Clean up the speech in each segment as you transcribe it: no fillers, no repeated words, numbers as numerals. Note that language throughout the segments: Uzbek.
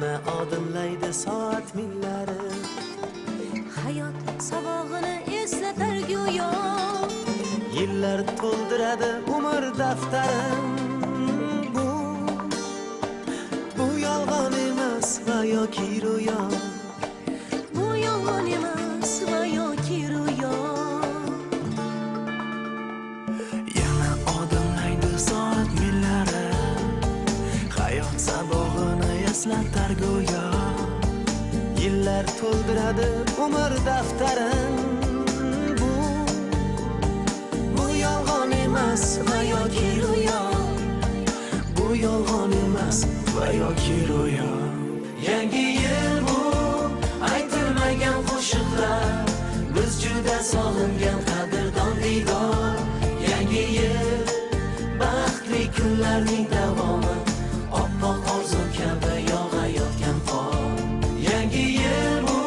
yana odimlaydi soat millari. Hayot sabog'ini eslatar go'yo, Yillar to'ldiradi umr daftarim. Bu yolg'on emas va yoki ro'yo. bu yolg'on emas va yoki ro'yo. Yana odimlaydi soat millari. Hayot sabog'ini eslatar go'yo. Yillar to'ldiradi umr daftarim. Bu yolg'on emas va yoki ro'yo. Bu yolg'on emas va yoki ro'yo. Yangi yil bu aytilmagan qo'shiqlar, biz juda sog'ingan qadrdon diydor. Yangi yil baxtli kunlarning davomi, oppoq orzu kabi yog'ayotgan qor. Yangi yil bu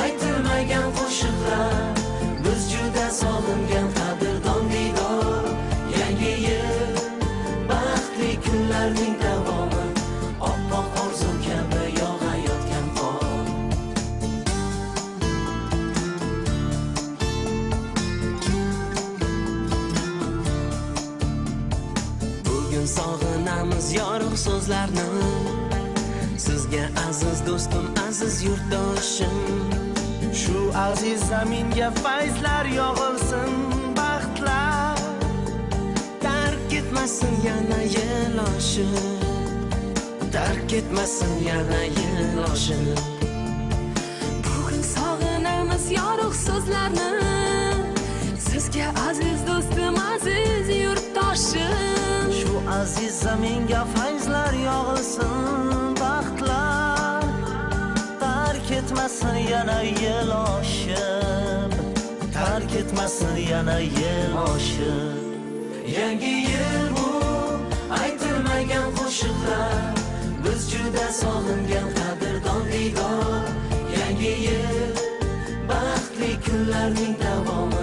aytilmagan qo'shiqlar, biz juda sog'ingan qadrdon diydor. Yangi yil baxtli kunlarning davomi, oppoq orzu kabi yog'ayotgan qor. Bugun sog'inamiz yorug' so'zlarni, sizga aziz do'stim, aziz yurtdoshim. Shu aziz zaminga fayzlar yog'ilsin, baxtlar tark etmasin yana yil oshib, tark etmasin yana yil oshib. Bugun sog'inamiz yorug' so'zlarni, sizga aziz do'stim, aziz yurtdoshim. Shu aziz zaminga fayzlar yog'ilsin, baxtlar tark etmasin yana yil oshib, tark etmasin yana yil oshib. Yangi yil bu aytilmagan qo'shiqlar, biz juda sog'ingan qadrdon diydor. Yangi yil baxtli kunlarning davomi,